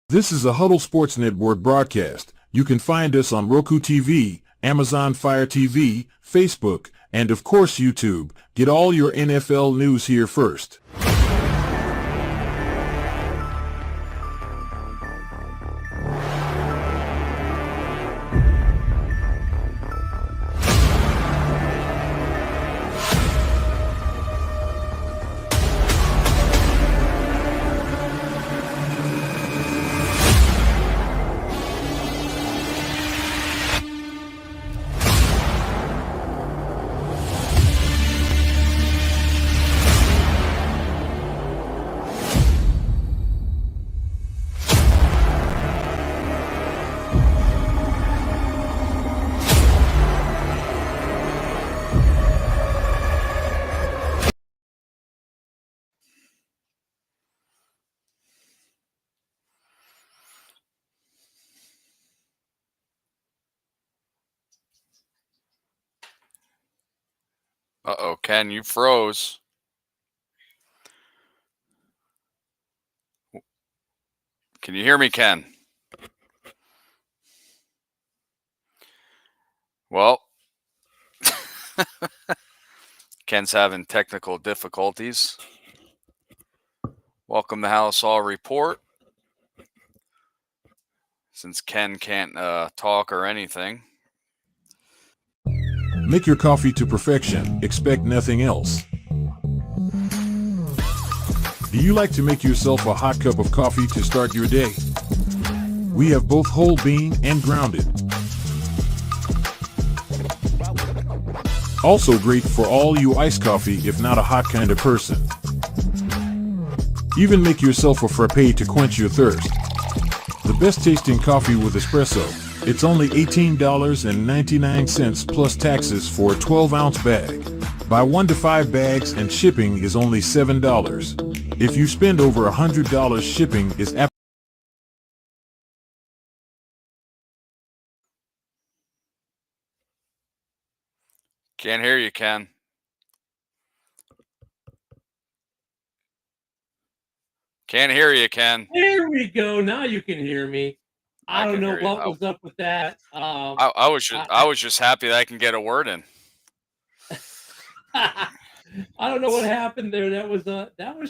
This is a Huddle Sports Network broadcast. You can find us on Roku TV, Amazon Fire TV, Facebook, and of course YouTube. Get all your NFL news here first. Uh-oh, Ken, you froze. Can you hear me, Ken? Well, Ken's having technical difficulties. Welcome to Halas Report. Since Ken can't talk or anything. Make your coffee to perfection. Expect nothing else. Do you like to make yourself a hot cup of coffee to start your day? We have both whole bean and grounded. Also great for all you iced coffee if not a hot kind of person. Even make yourself a frappe to quench your thirst. The best tasting coffee with espresso. It's only $18.99 plus taxes for a 12-ounce bag. Buy 1 to 5 bags and shipping is only $7. If you spend over $100, shipping is Can't hear you, Ken. Can't hear you, Ken. There we go. Now you can hear me. I don't know what was up with that. I was just happy that I can get a word in. I don't know what happened there. That was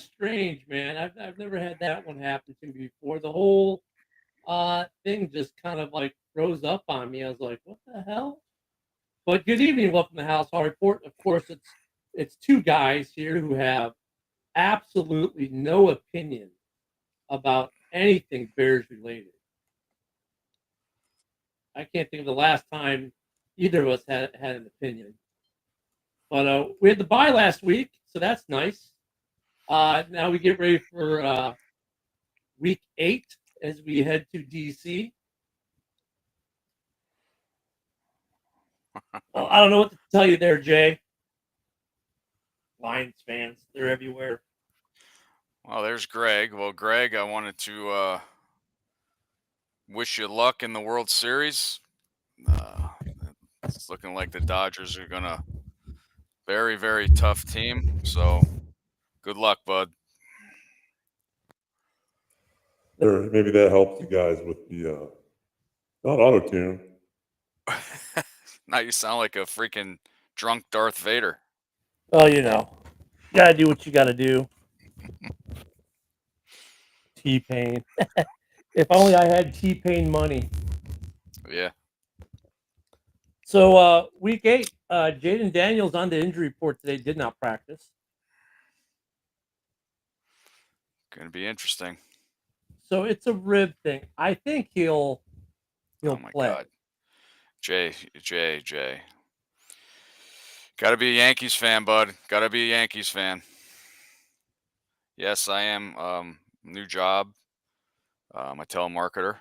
strange, man. I've never had that one happen to me before. The whole thing just kind of like froze up on me. I was like, what the hell? But good evening, welcome to Halas Report. Of course, it's two guys here who have absolutely no opinion about anything Bears related. I can't think of the last time either of us had an opinion. But we had the bye last week, so that's nice. Now we get ready for week 8 as we head to DC. Well, I don't know what to tell you there, Jay. Lions fans, they're everywhere. Well, there's Greg. Well, Greg, I wanted to wish you luck in the World Series. It's looking like the Dodgers are gonna very, very tough team. So, good luck, bud. Or maybe that helps you guys with the not auto tune. Now you sound like a freaking drunk Darth Vader. Well, you gotta do what you gotta do. T-Pain. If only I had T-Pain money. Yeah. So week 8, Jaden Daniels on the injury report today, did not practice. Gonna be interesting. So it's a rib thing. I think he'll Oh my play. God. Jay. Gotta be a Yankees fan, bud. Gotta be a Yankees fan. Yes, I am. New job. I'm a telemarketer.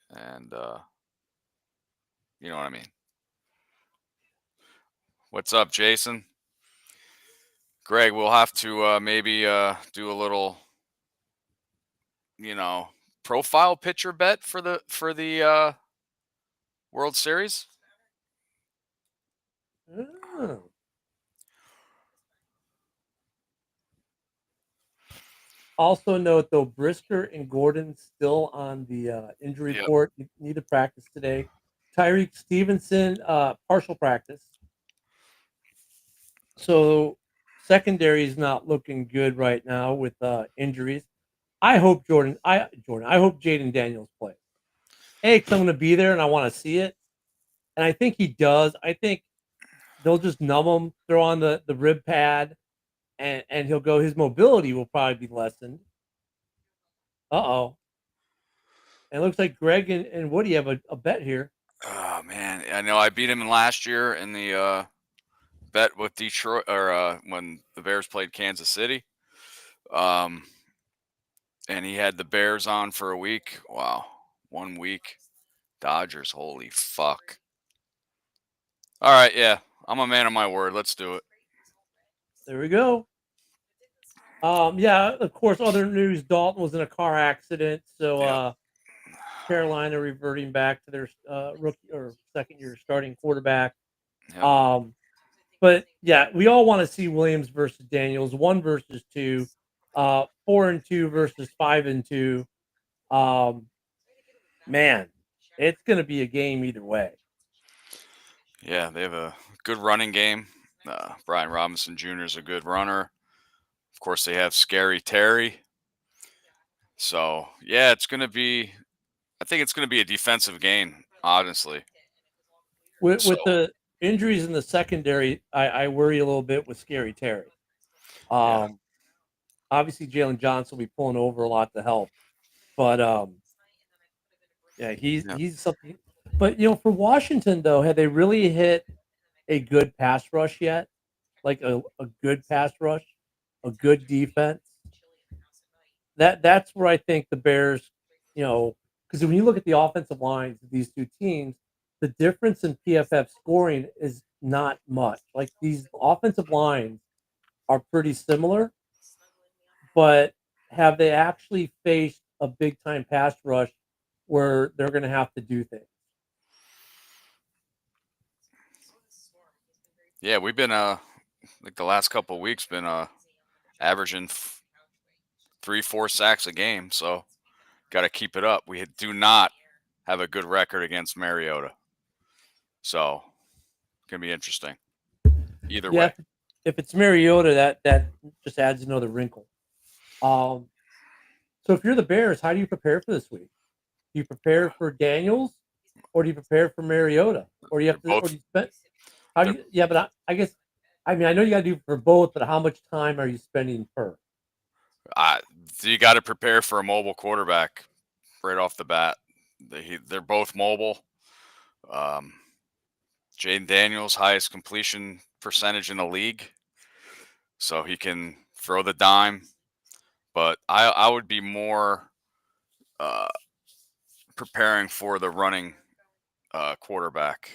And you know what I mean. What's up, Jason? Greg, we'll have to maybe do a little, profile picture bet for the World Series. Also note though, Brisker and Gordon still on the injury Yep. report. Need to practice today. Tyreek Stevenson, partial practice. So secondary is not looking good right now with injuries. I hope I hope Jaden Daniels plays. A, because I'm going to be there and I want to see it, and I think he does. I think they'll just numb him, throw on the rib pad, and he'll go. His mobility will probably be lessened. Uh-oh. And it looks like Greg and Woody have a bet here. Oh man, I know I beat him last year in the bet with Detroit, or when the Bears played Kansas City. And he had the Bears on for a week. Wow, 1 week. Dodgers, holy fuck. All right, yeah, I'm a man of my word. Let's do it. There we go. Yeah, of course, other news, Dalton was in a car accident, so Yep. Carolina reverting back to their rookie or second year starting quarterback. Yep. But yeah, we all want to see Williams versus Daniels, 1 versus 2, 4-2 versus 5-2. Man, it's going to be a game either way. Yeah, they have a good running game. Brian Robinson Jr. is a good runner. Of course, they have Scary Terry. So yeah, it's going to be. I think it's going to be a defensive game, honestly. With So the injuries in the secondary, I worry a little bit with Scary Terry. yeah, Obviously, Jalen Johnson will be pulling over a lot to help, but yeah, yeah. he's something. But for Washington though, have they really hit a good pass rush yet? Like a good pass rush, a good defense. That's where I think the Bears, because when you look at the offensive lines of these two teams, the difference in PFF scoring is not much. Like these offensive lines are pretty similar, but have they actually faced a big time pass rush where they're going to have to do things? Yeah, we've been like the last couple of weeks been averaging 3-4 sacks a game. So got to keep it up. We do not have a good record against Mariota. So gonna be interesting. Either Yeah, way. if it's Mariota, that just adds another wrinkle. Um, so if you're the Bears, how do you prepare for this week? Do you prepare for Daniels, or do you prepare for Mariota, or do you They're have to, or both. do you spend? How do They're, you? Yeah, but I guess, I mean, I know you got to do for both, but how much time are you spending per? so you got to prepare for a mobile quarterback right off the bat. They're both mobile. Um, Jaden Daniels, highest completion percentage in the league, so he can throw the dime. But I would be more uh, preparing for the running quarterback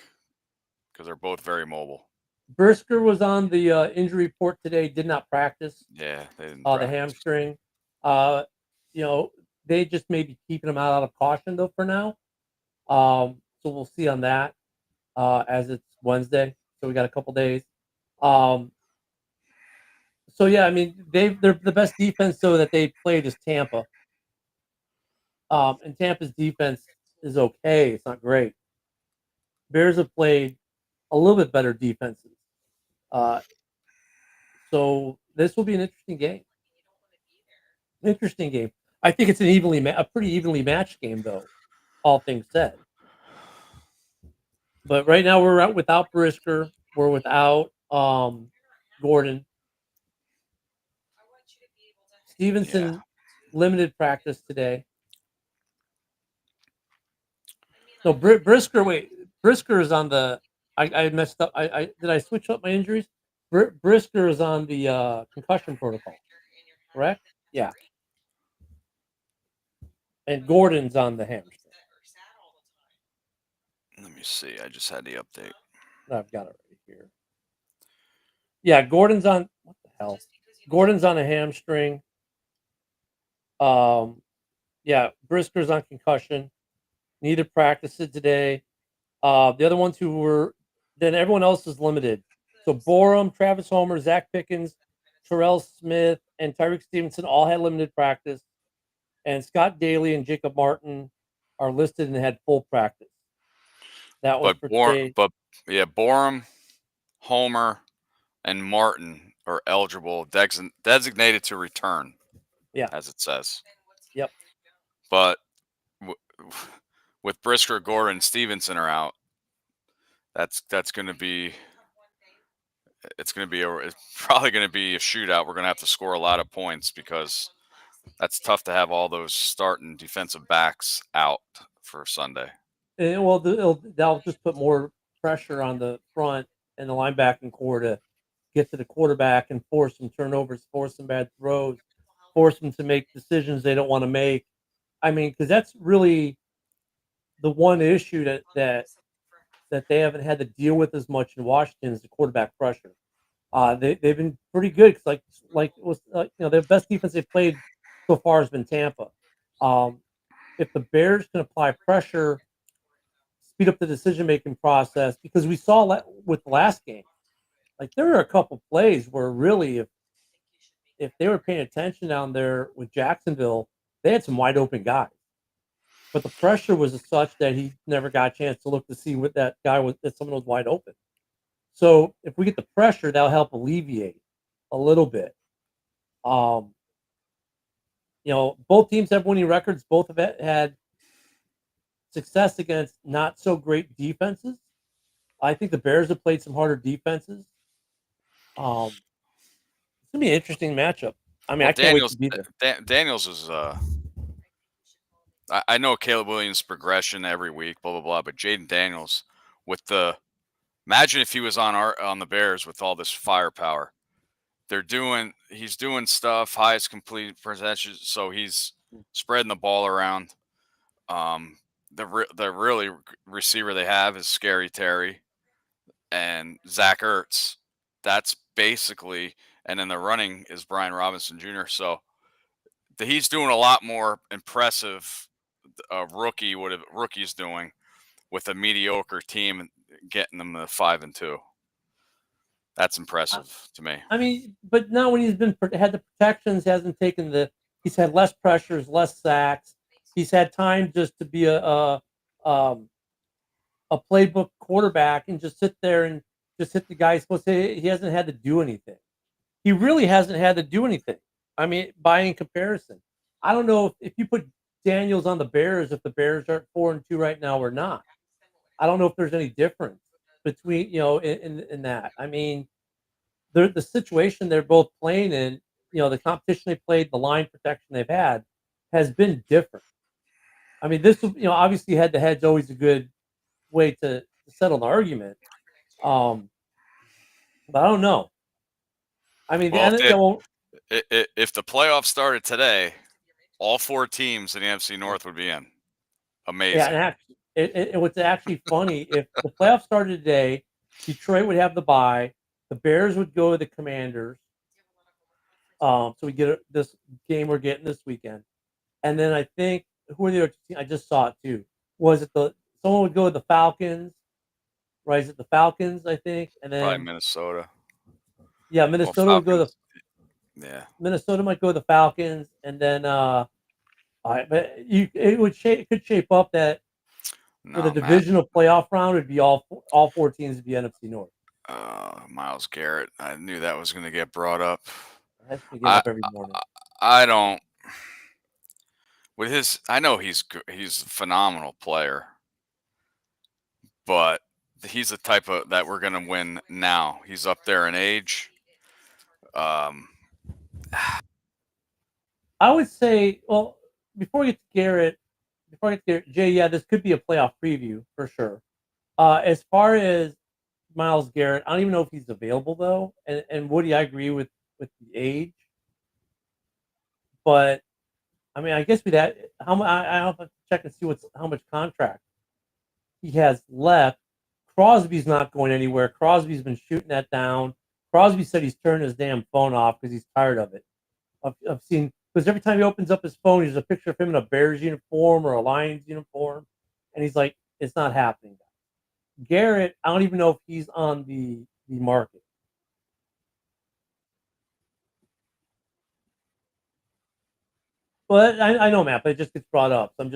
because they're both very mobile. Brisker was on the injury report today. Did not practice. Yeah, they didn't The practice. hamstring. Uh, they just may be keeping him out of caution though for now. So we'll see on that as it's Wednesday. So we got a couple days. Um, so yeah, I mean they're the best defense though that they played is Tampa. And Tampa's defense is okay. It's not great. Bears have played a little bit better defenses. Uh, so this will be an interesting game. Interesting game. I think it's a pretty evenly matched game though, all things said. But right now we're out without Brisker. We're without Gordon. Yeah, Stevenson limited practice today. No, Brisker. Wait, Brisker is on the. I messed up. I did I switch up my injuries? Brisker is on the concussion protocol. Correct? Yeah. And Gordon's on the hamstring. let me see. I just had the update. I've got it right here. Yeah, Gordon's on. What the hell? Gordon's on a hamstring. Yeah, Brisker's on concussion. Neither practiced it today. The other ones who were, then everyone else is limited. So Borum, Travis Homer, Zach Pickens, Terrell Smith and Tyreek Stevenson all had limited practice, and Scott Daly and Jacob Martin are listed and had full practice. That was for today. Borum, Homer, and Martin are eligible, designated to return. Yeah. As it says. Yep. But with Brisker, Gordon, Stevenson are out. That's going to be. It's probably going to be a shootout. We're going to have to score a lot of points because that's tough to have all those starting defensive backs out for Sunday. And, well, that'll just put more pressure on the front and the linebacking core to get to the quarterback and force some turnovers, force some bad throws, force them to make decisions they don't want to make. I mean, because that's really the one issue that they haven't had to deal with as much in Washington is the quarterback pressure. They've been pretty good. Cause like it was the best defense they've played so far has been Tampa. If the Bears can apply pressure, speed up the decision making process, because we saw with the last game, like there were a couple plays where really if they were paying attention down there with Jacksonville, they had some wide open guys. But the pressure was such that he never got a chance to look to see what that guy was, that someone was wide open. So if we get the pressure, that'll help alleviate a little bit. Both teams have winning records. Both have had success against not so great defenses. I think the Bears have played some harder defenses. It's gonna be an interesting matchup. I mean, I can't wait to be there. Daniels is. I know Caleb Williams' progression every week, blah blah blah, but Jaden Daniels imagine if he was on the Bears with all this firepower. He's doing stuff, highest complete percentage, so he's spreading the ball around. The really receiver they have is Scary Terry and Zach Ertz. That's basically, and then the running is Brian Robinson Jr. So he's doing a lot more impressive rookie's doing with a mediocre team and getting them to 5-2. That's impressive to me. I mean, but now when he's had the protections, hasn't taken he's had less pressures, less sacks. He's had time just to be a playbook quarterback and just sit there and just hit the guy he's supposed to. He hasn't had to do anything. He really hasn't had to do anything. I mean, in comparison, I don't know if you put Daniels on the Bears, if the Bears are 4-2 right now or not. I don't know if there's any difference between in that. I mean, the situation they're both playing in, the competition they played, the line protection they've had has been different. I mean, this obviously head to head's always a good way to settle an argument. But I don't know. I mean, if the playoffs started today, all 4 teams in the NFC North would be in. Amazing. Yeah, and what's actually funny, if the playoffs started today, Detroit would have the bye, the Bears would go to the Commanders. So we get this game we're getting this weekend, and then I think who are the other teams? I just saw it too. Was it someone would go to the Falcons? Right? Is it the Falcons? I think, and then probably Minnesota. Yeah, Minnesota would go to Minnesota might go to the Falcons, and then but it could shape up that for the divisional playoff round, it'd be all 4 teams would be NFC North. Myles Garrett, I knew that was going to get brought up. That's going to get up every morning. I don't. I know he's a phenomenal player, but he's the type of that we're going to win now. He's up there in age. I would say, well, before we get to Garrett, Jay, yeah, this could be a playoff preview for sure. As far as Myles Garrett, I don't even know if he's available though. And Woody, I agree with the age, but I mean, I guess I have to check and see how much contract he has left. Crosby's not going anywhere. Crosby's been shooting that down. Crosby said he's turning his damn phone off because he's tired of it. I've seen, because every time he opens up his phone, there's a picture of him in a Bears uniform or a Lions uniform, and he's like, it's not happening. Garrett, I don't even know if he's on the market. Well, I know, Matt, but it just gets brought up. So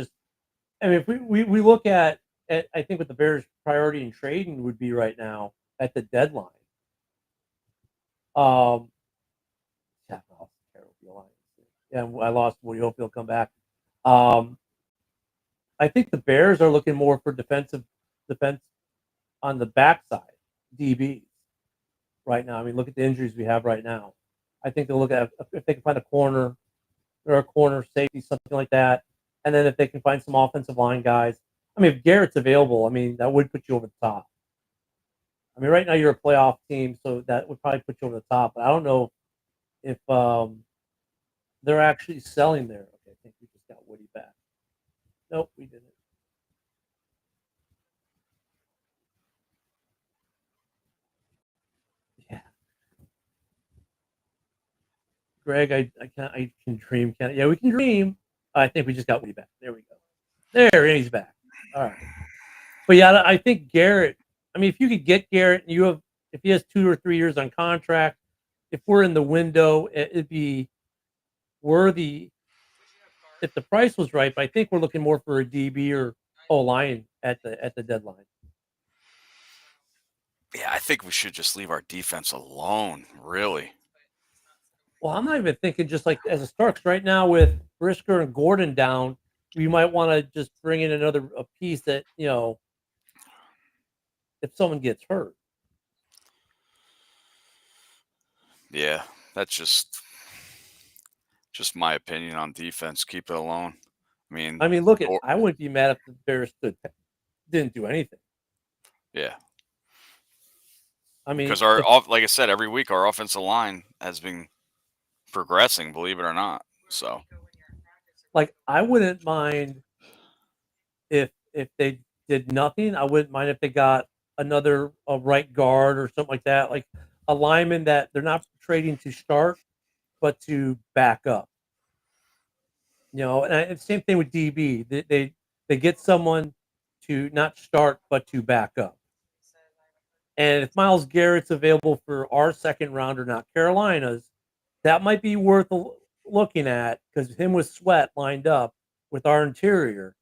I mean, if we look at, I think what the Bears' priority in trading would be right now at the deadline. Yeah, I lost Woody. Hope he'll come back. I think the Bears are looking more for defense on the backside, DBs right now. I mean, look at the injuries we have right now. I think they'll look at if they can find a corner or a corner safety, something like that, and then if they can find some offensive line guys. I mean, if Garrett's available, I mean, that would put you over the top. I mean, right now you're a playoff team, so that would probably put you over the top. But I don't know if they're actually selling there. Okay, I think we just got Woody back. Nope, we didn't. Yeah. Greg, I can dream. Yeah, we can dream. I think we just got Woody back. There we go. There, and he's back. All right. But yeah, I think Garrett. I mean, if you could get Garrett, and if he has 2 or 3 years on contract, if we're in the window, it'd be worthy if the price was right. But I think we're looking more for a DB or O-line at the deadline. Yeah, I think we should just leave our defense alone, really. Well, I'm not even thinking just like as a Starks right now with Brisker and Gordon down, we might want to just bring in a piece that, if someone gets hurt. Yeah, that's just my opinion on defense. Keep it alone. I mean, Look I wouldn't be mad if the Bears didn't do anything. Yeah. I mean, because like I said, every week our offensive line has been progressing, believe it or not. So, like, I wouldn't mind if they did nothing. I wouldn't mind if they got a right guard or something like that, like a lineman that they're not trading to start, but to back up. And same thing with DB. They get someone to not start, but to back up. And if Myles Garrett's available for our second rounder, not Carolina's, that might be worth looking at because him with Sweat lined up with our interior.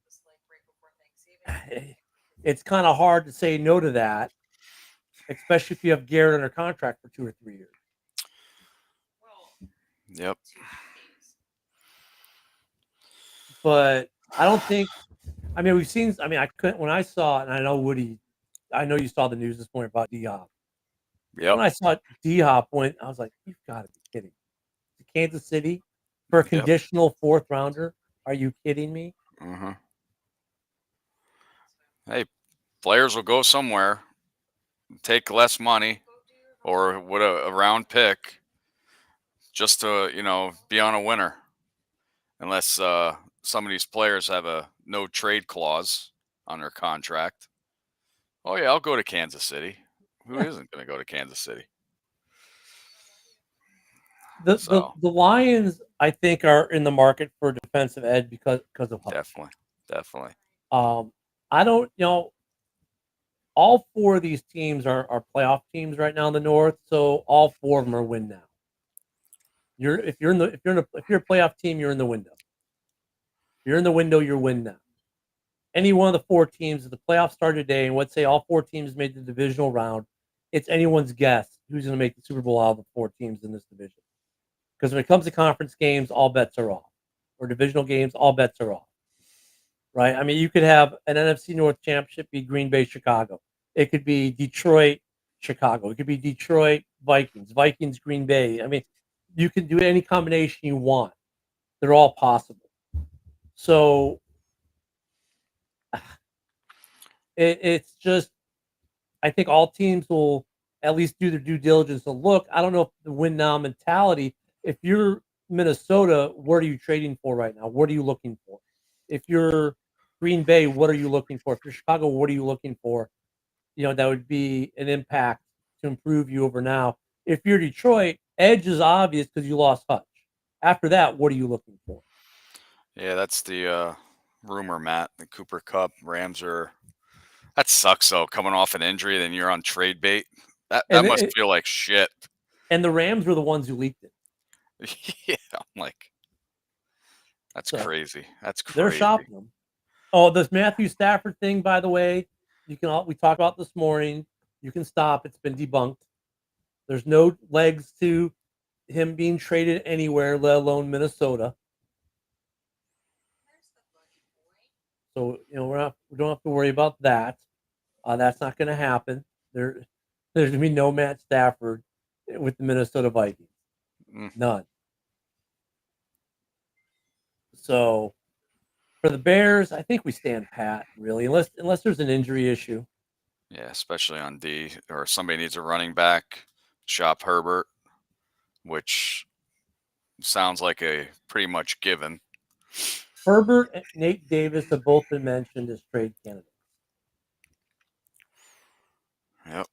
It's kind of hard to say no to that, especially if you have Garrett under contract for 2 or 3 years. Yep. But I don't think. We've seen. I couldn't when I saw it, and I know Woody. I know you saw the news this morning about D-Hop. Yep. When I saw D-Hop went, I was like, "You've got to be kidding!" To Kansas City for a conditional 4th rounder. Are you kidding me? Mm-hmm. Hey, players will go somewhere, take less money, or with a round pick, just to be on a winner. Unless some of these players have a no trade clause on their contract. Oh yeah, I'll go to Kansas City. Who isn't going to go to Kansas City? The Lions, I think, are in the market for defensive edge because of Hutch. Definitely. I don't, all 4 of these teams are playoff teams right now in the North, so all 4 of them are win now. If you're a playoff team, you're in the window. If you're in the window, you're win now. Any one of the 4 teams, if the playoffs start today, and let's say all 4 teams made the divisional round, it's anyone's guess who's going to make the Super Bowl out of the 4 teams in this division. Because when it comes to conference games, all bets are off. Or divisional games, all bets are off. Right? You could have an NFC North championship be Green Bay, Chicago. It could be Detroit, Chicago. It could be Detroit, Vikings, Green Bay. You can do any combination you want. They're all possible. So it's just, I think all teams will at least do their due diligence to look. I don't know if the win now mentality, if you're Minnesota, what are you trading for right now? What are you looking for? If you're Green Bay, what are you looking for? If you're Chicago, what are you looking for? That would be an impact to improve you over now. If you're Detroit, edge is obvious because you lost Hutch. After that, what are you looking for? Yeah, that's the rumor, Matt. The Cooper Kupp Rams are. That sucks though. Coming off an injury, then you're on trade bait. That must feel like shit. And the Rams were the ones who leaked it. Yeah, I'm like, That's So, crazy. That's they're crazy. shopping them. Oh, this Matthew Stafford thing, by the way, we talked about this morning. You can stop. It's been debunked. There's no legs to him being traded anywhere, let alone Minnesota. So we don't have to worry about that. That's not going to happen. There's going to be no Matt Stafford with the Minnesota Vikings. None. So for the Bears, I think we stand pat, really, unless there's an injury issue. Yeah, especially on D, or somebody needs a running back. Shop Herbert, which sounds like a pretty much given. Herbert and Nate Davis have both been mentioned as trade candidates. Yep.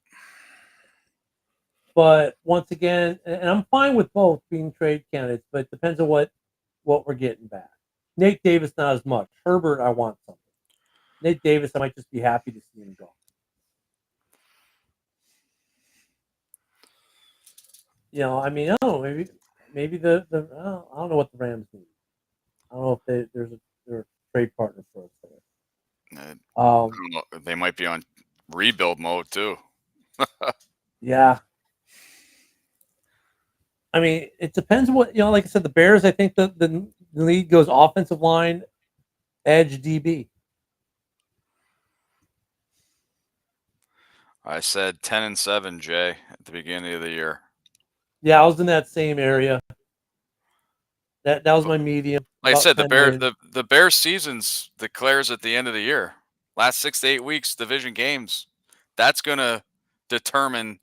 But once again, and I'm fine with both being trade candidates, but it depends on what we're getting back. Nate Davis, not as much. Herbert, I want something. Nate Davis, I might just be happy to see him go. I mean, I don't know, maybe the I don't know what the Rams need. I don't know if they're a trade partner for us there. I don't know, they might be on rebuild mode too. Yeah. I mean, it depends what, like I said, the Bears, I think the league goes offensive line, edge, DB. I said 10-7, Jay, at the beginning of the year. Yeah, I was in that same area. That was my medium. Like I said, the Bears seasons declares at the end of the year. Last 6 to 8 weeks, division games. That's gonna determine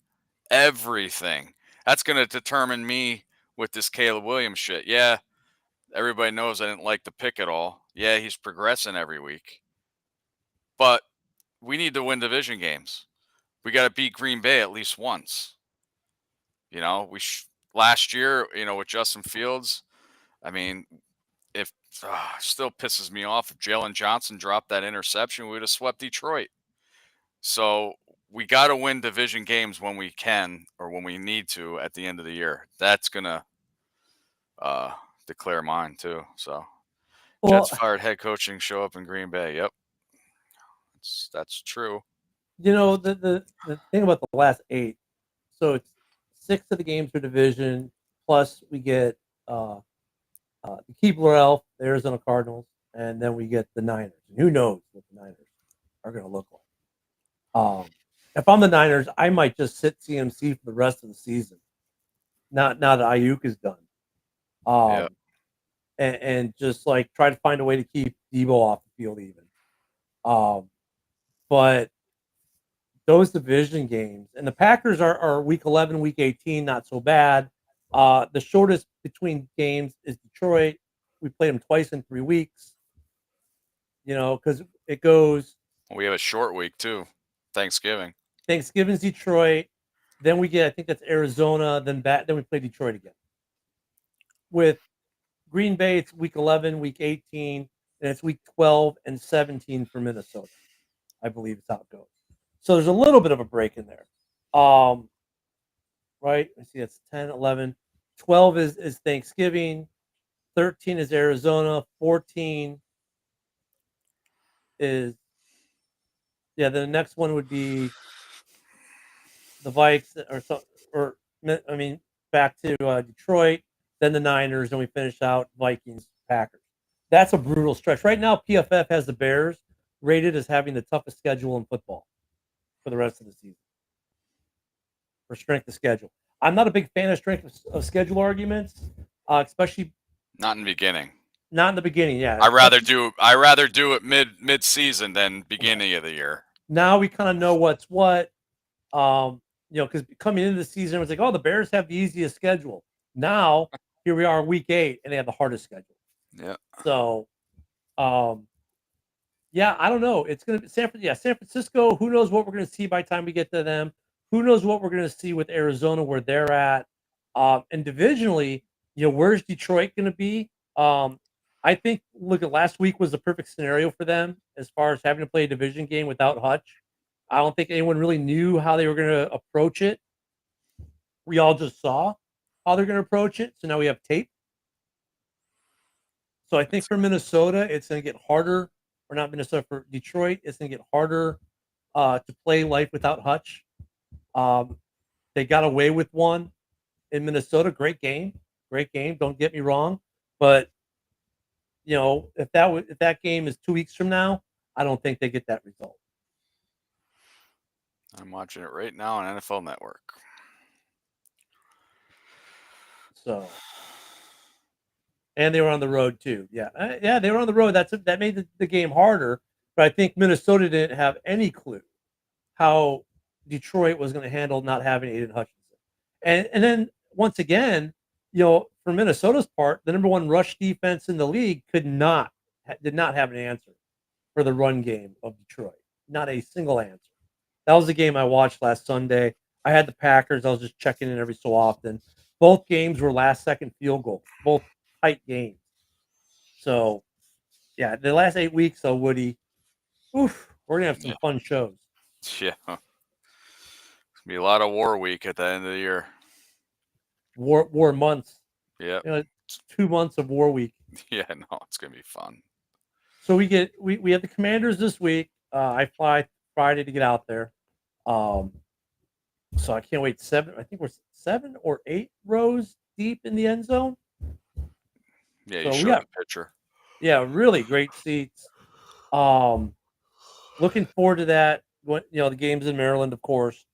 everything. That's gonna determine me with this Caleb Williams shit. Yeah, everybody knows I didn't like the pick at all. Yeah, he's progressing every week. But we need to win division games. We got to beat Green Bay at least once. Last year, with Justin Fields, I mean, if still pisses me off if Jalen Johnson dropped that interception, we would have swept Detroit. So we got to win division games when we can or when we need to at the end of the year. That's gonna declare mine too. So Jets fired head coaching, show up in Green Bay. Yep, that's true. The thing about the last 8, so it's 6 of the games are division, plus we get the Keebler Elf, the Arizona Cardinals, and then we get the Niners. And who knows what the Niners are going to look like. If I'm the Niners, I might just sit CMC for the rest of the season. Now that Ayuk is done. Yeah. And just like try to find a way to keep Debo off the field even. But those division games, and the Packers are week 11, week 18, not so bad. The shortest between games is Detroit. We played them twice in 3 weeks. Because it goes. We have a short week too. Thanksgiving's Detroit. Then we get, I think that's Arizona. Then we play Detroit again. With Green Bay, it's week 11, week 18, and it's week 12 and 17 for Minnesota. I believe it's how it goes. So there's a little bit of a break in there. Right? Let's see, that's 10, 11. 12 is Thanksgiving. 13 is Arizona. 14 is, the next one would be the Vikes back to Detroit, then the Niners, and we finish out Vikings, Packers. That's a brutal stretch. Right now, PFF has the Bears rated as having the toughest schedule in football for the rest of the season for strength of schedule. I'm not a big fan of strength of schedule arguments, especially not in the beginning. Not in the beginning, yeah. I rather do it mid season than beginning of the year. Now we kind of know what's what. Because coming into the season, it was like, oh, the Bears have the easiest schedule. Now here we are, week 8, and they have the hardest schedule. Yeah. So, I don't know. It's going to be San Francisco. Who knows what we're going to see by the time we get to them? Who knows what we're going to see with Arizona, where they're at? And divisionally, where's Detroit going to be? I think, look, at last week was the perfect scenario for them as far as having to play a division game without Hutch. I don't think anyone really knew how they were going to approach it. We all just saw how they're going to approach it. So now we have tape. So I think for Minnesota, it's going to get harder, or not Minnesota, for Detroit, it's going to get harder to play life without Hutch. They got away with one in Minnesota. Great game. Don't get me wrong. But, if that game is 2 weeks from now, I don't think they get that result. I'm watching it right now on NFL Network. So, and they were on the road too. Yeah, they were on the road. That made the game harder. But I think Minnesota didn't have any clue how Detroit was going to handle not having Aiden Hutchinson. And then once again, for Minnesota's part, the number one rush defense in the league did not have an answer for the run game of Detroit. Not a single answer. That was the game I watched last Sunday. I had the Packers. I was just checking in every so often. Both games were last-second field goals, both tight games. So, yeah, the last 8 weeks, though, Woody, we're going to have some fun shows. Yeah. It's going to be a lot of war week at the end of the year. War months. Yeah. 2 months of war week. Yeah, no, it's going to be fun. So we have the Commanders this week. I fly Friday to get out there. So I can't wait. I think we're 7 or 8 rows deep in the end zone. Yeah, you showed the picture. Yeah, really great seats. Looking forward to that. The game's in Maryland, of course.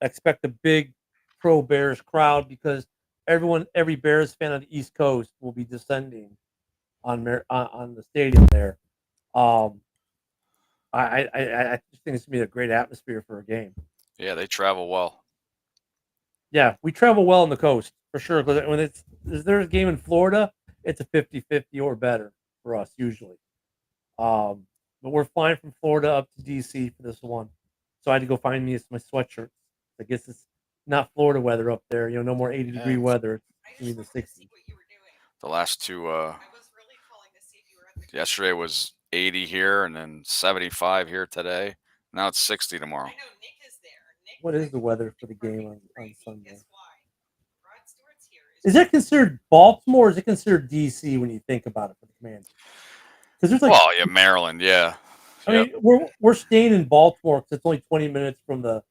Expect a big pro Bears crowd because every Bears fan on the East Coast will be descending on the stadium there. I just think it's gonna be a great atmosphere for a game. Yeah, they travel well. Yeah, we travel well on the coast for sure. Because when there's a game in Florida, it's a 50-50 or better for us usually. But we're flying from Florida up to DC for this one, so I had to go find me my sweatshirt. I guess it's not Florida weather up there. No more 80-degree weather. It's gonna be the 60s. The last two. Yesterday was 80 here, and then 75 here today. Now it's 60 tomorrow. What is the weather for the game on Sunday? Is that considered Baltimore or is it considered DC when you think about it for the Commanders? Because there's Maryland, yeah. I mean, we're staying in Baltimore because it's only 20 minutes from the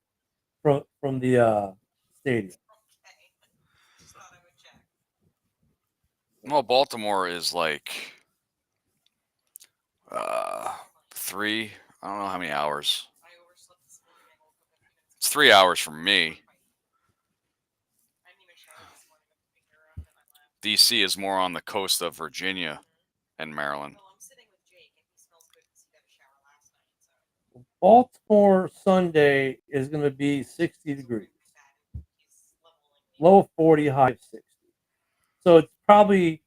stadium. Well, Baltimore is like 3. I don't know how many hours. It's 3 hours from me. DC is more on the coast of Virginia and Maryland. Baltimore Sunday is going to be 60 degrees. Low of 40, high of 60. So it's probably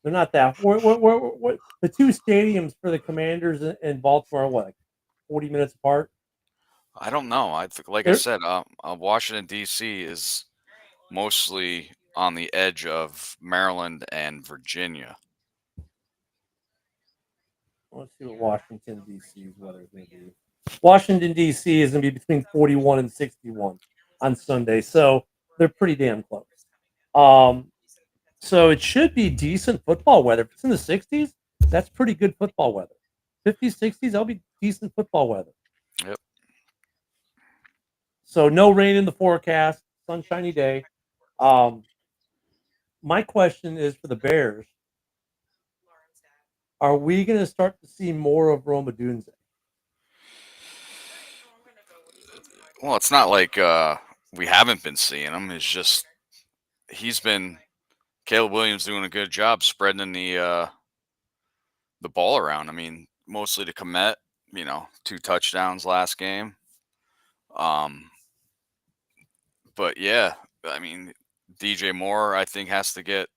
they're not that. What the two stadiums for the Commanders in Baltimore are like 40 minutes apart? I don't know. I said, Washington D.C. is mostly on the edge of Maryland and Virginia. Let's see what Washington D.C.'s weather is going to be. Washington D.C. is going to be between 41 and 61 on Sunday, so they're pretty damn close. So it should be decent football weather. If it's in the 60s, that's pretty good football weather. 50s, 60s, that'll be decent football weather. Yep. So no rain in the forecast, sunshiny day. My question is for the Bears. Are we going to start to see more of Rome Odunze? Well, it's not like we haven't been seeing him. It's just Caleb Williams doing a good job spreading the ball around. I mean, mostly to Kmet, 2 touchdowns last game. But yeah, I mean, DJ Moore, I think, has to get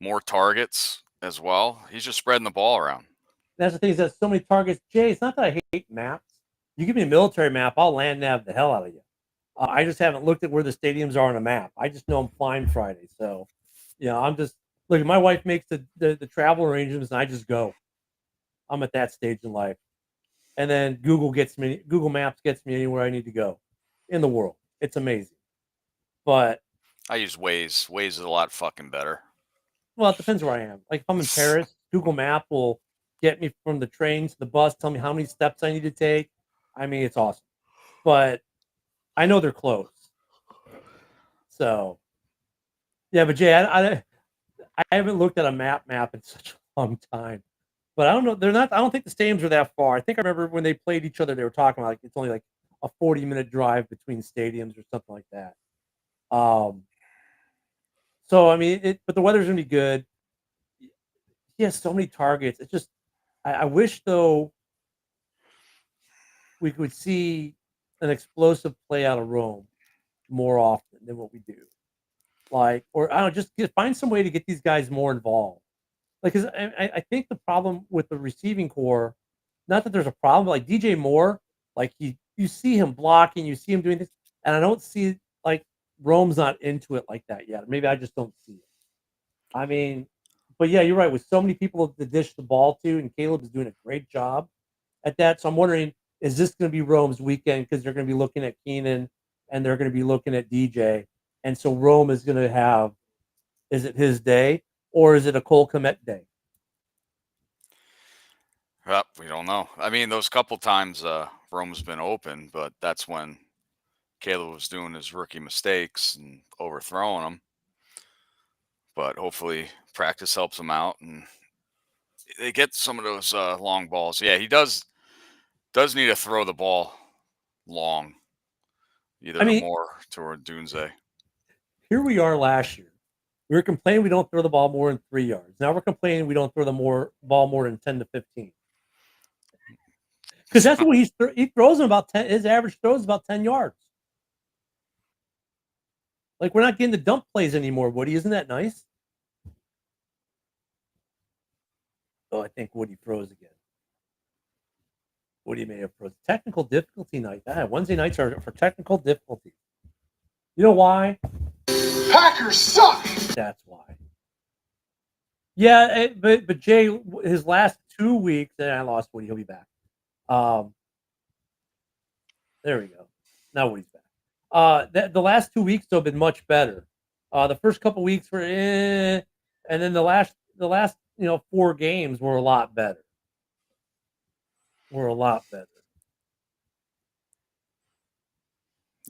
more targets as well. He's just spreading the ball around. That's the thing is that so many targets. Jay, it's not that I hate maps. You give me a military map, I'll land nav the hell out of you. I just haven't looked at where the stadiums are on a map. I just know I'm flying Friday. So, I'm just look. My wife makes the travel arrangements, and I just go. I'm at that stage in life, and then Google Maps gets me anywhere I need to go in the world. It's amazing. But I use Waze. Waze is a lot fucking better. Well, it depends where I am. Like if I'm in Paris, Google Map will get me from the train to the bus, tell me how many steps I need to take. I mean, it's awesome. But I know they're close. So, yeah, but Jay, I haven't looked at a map in such a long time. But I don't know. They're not. I don't think the stadiums are that far. I think I remember when they played each other, they were talking about like it's only like a 40-minute drive between stadiums or something like that. So I mean, but the weather's gonna be good. He has so many targets. It's just, I wish though we could see an explosive play out of Rome more often than what we do. Like, or I don't know, just find some way to get these guys more involved. Like, because I think the problem with the receiving core, not that there's a problem, but like DJ Moore, like you see him blocking, you see him doing this, and I don't see like Rome's not into it like that yet. Maybe I just don't see it. I mean, but yeah, you're right. With so many people to dish the ball to, and Caleb is doing a great job at that. So I'm wondering, is this going to be Rome's weekend? Because they're going to be looking at Keenan and they're going to be looking at DJ. And so Rome is going to have, is it his day or is it a Cole Kmet day? Well, we don't know. I mean, those couple times Rome's been open, but that's when Caleb was doing his rookie mistakes and overthrowing them. But hopefully practice helps him out and they get some of those long balls. Yeah, he does need to throw the ball long, either to Moore or Dunze. Here we are last year. We were complaining we don't throw the ball more than 3 yards. Now we're complaining we don't throw the ball more than 10 to 15. Because that's what he throws them about 10. His average throws about 10 yards. Like we're not getting the dump plays anymore, Woody. Isn't that nice? Oh, I think Woody froze again. Woody may have froze. Technical difficulty night. Wednesday nights are for technical difficulty. You know why? Packers suck. That's why. Yeah, but Jay, his last 2 weeks, and I lost Woody. He'll be back. There we go. Now Woody's back. The last 2 weeks though have been much better. The first couple weeks were and then the last 4 games were a lot better.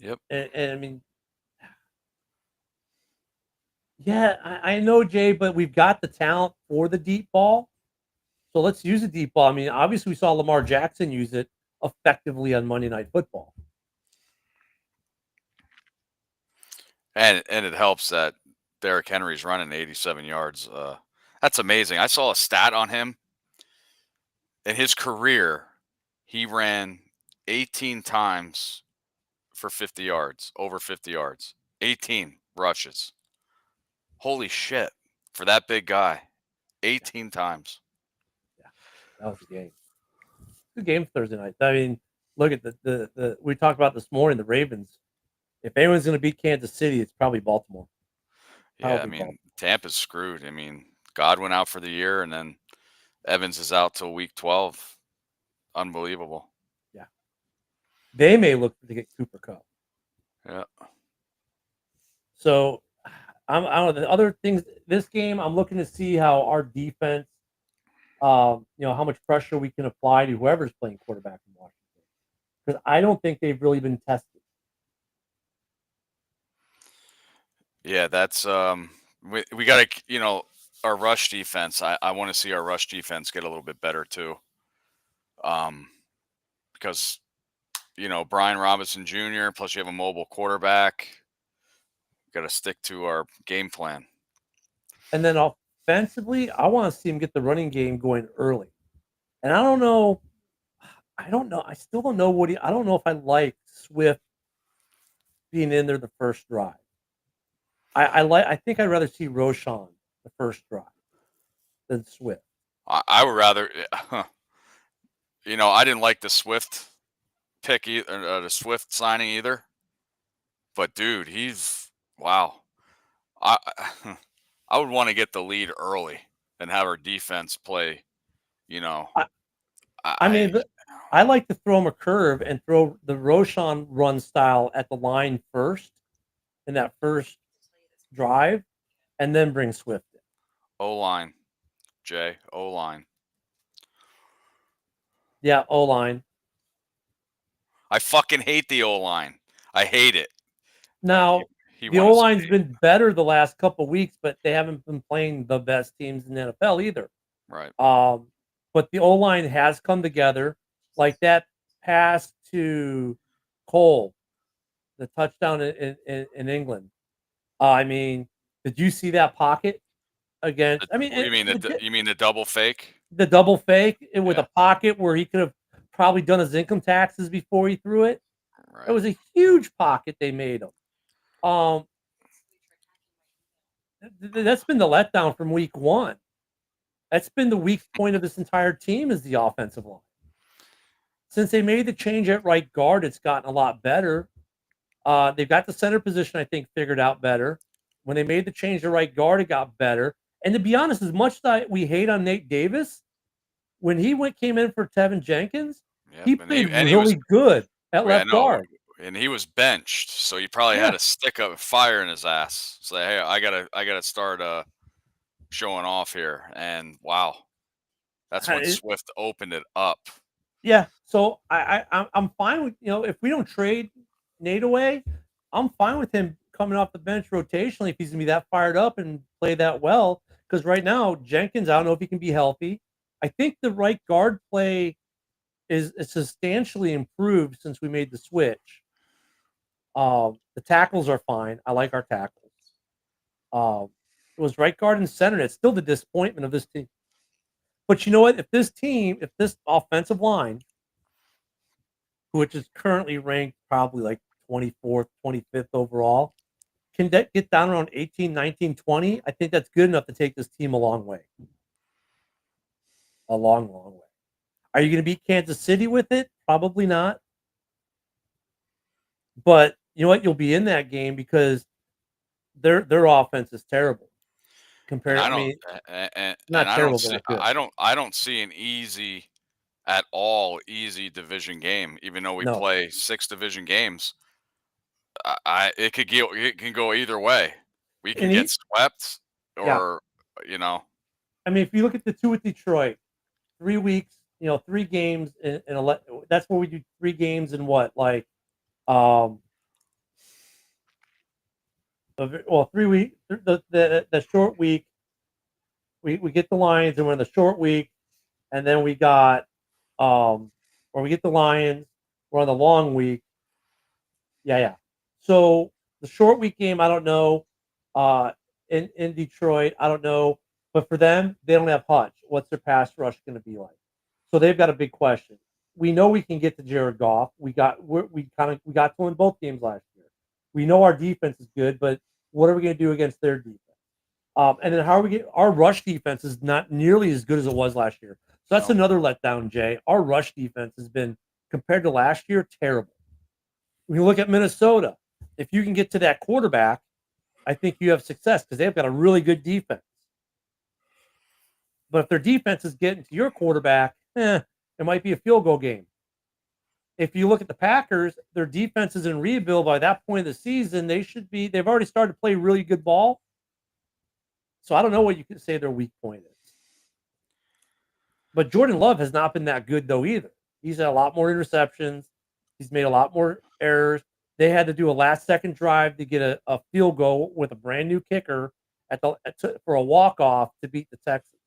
Yep. And I mean, yeah, I know, Jay, but we've got the talent for the deep ball. So let's use the deep ball. I mean, obviously we saw Lamar Jackson use it effectively on Monday Night Football. And it helps that Derrick Henry's running 87 yards. That's amazing. I saw a stat on him. In his career, he ran 18 times for 50 yards, over 50 yards. 18 rushes. Holy shit. For that big guy. 18 times. Yeah, that was a game. Good game Thursday night. I mean, look at the we talked about this morning, the Ravens. If anyone's going to beat Kansas City, it's probably Baltimore. Yeah, I mean, Tampa's screwed. I mean, Godwin out for the year, and then Evans is out till week 12. Unbelievable. Yeah. They may look to get Cooper Kupp. Yeah. So, I don't know. The other things, this game, I'm looking to see how our defense, how much pressure we can apply to whoever's playing quarterback in Washington. Because I don't think they've really been tested. Yeah, that's we got to, our rush defense. I want to see our rush defense get a little bit better too. Because Brian Robinson Jr. plus you have a mobile quarterback. Got to stick to our game plan. And then offensively, I want to see him get the running game going early. And I don't know. I still don't know I don't know if I like Swift being in there the first drive. I think I'd rather see Roshan the first drive than Swift. I would rather, I didn't like the Swift pick either, the Swift signing either. But dude, wow. I would want to get the lead early and have our defense play. I like to throw him a curve and throw the Roshan run style at the line first in that first drive, and then bring Swift in. O-line, Jay. O-line. Yeah, O-line. I fucking hate the O-line. I hate it. Now, He the won his O-line's game. been better the last couple weeks, but they haven't been playing the best teams in the NFL either. Right. But the O-line has come together. Like that pass to Cole, the touchdown in England. I mean, did you see that pocket against? I mean, You mean the double fake? the double fake with Yeah. a pocket where he could have probably done his income taxes before he threw it. Right. It was a huge pocket they made him. That's been the letdown from week one. That's been the weak point of this entire team is the offensive line. Since they made the change at right guard, it's gotten a lot better. They've got the center position, I think, figured out better. When they made the change to right guard, it got better. And to be honest, as much as we hate on Nate Davis, when he came in for Tevin Jenkins, Yep. he played really good at left guard. And he was benched, so he probably had a stick of fire in his ass. Say, hey, I gotta start showing off here. And wow, that's when Swift opened it up. Yeah, so I'm fine with if we don't trade Nate away, I'm fine with him coming off the bench rotationally if he's gonna be that fired up and play that well. Because right now Jenkins, I don't know if he can be healthy. I think the right guard play is substantially improved since we made the switch. The tackles are fine. I like our tackles. It was right guard and center. It's still the disappointment of this team. But you know what? If this offensive line, which is currently ranked probably like 24th, 25th overall, can get down around 18, 19, 20, I think that's good enough to take this team a long way. A long, long way. Are you going to beat Kansas City with it? Probably not. But you know what? You'll be in that game because their offense is terrible. Compared, not terrible, but not good. I don't see an easy division game, even though we play 6 division games. It can go either way. We can get swept, or I mean, if you look at the 2 with Detroit, 3 weeks, 3 games in that's where we do 3 games in what, like, 3 weeks. The short week, we get the Lions, and we're in the short week, and then we got, or we get the Lions, we're on the long week. Yeah. So the short week game, I don't know. In Detroit, I don't know. But for them, they don't have Hutch. What's their pass rush going to be like? So they've got a big question. We know we can get to Jared Goff. We got to him in both games last year. We know our defense is good, but what are we going to do against their defense? And then how are we our rush defense is not nearly as good as it was last year. So that's another letdown, Jay. Our rush defense has been, compared to last year, terrible. When you look at Minnesota, if you can get to that quarterback, I think you have success because they've got a really good defense. But if their defense is getting to your quarterback, it might be a field goal game. If you look at the Packers, their defense is in rebuild by that point of the season. They've already started to play really good ball. So I don't know what you can say their weak point is. But Jordan Love has not been that good, though, either. He's had a lot more interceptions. He's made a lot more errors. They had to do a last-second drive to get a field goal with a brand-new kicker for a walk-off to beat the Texans.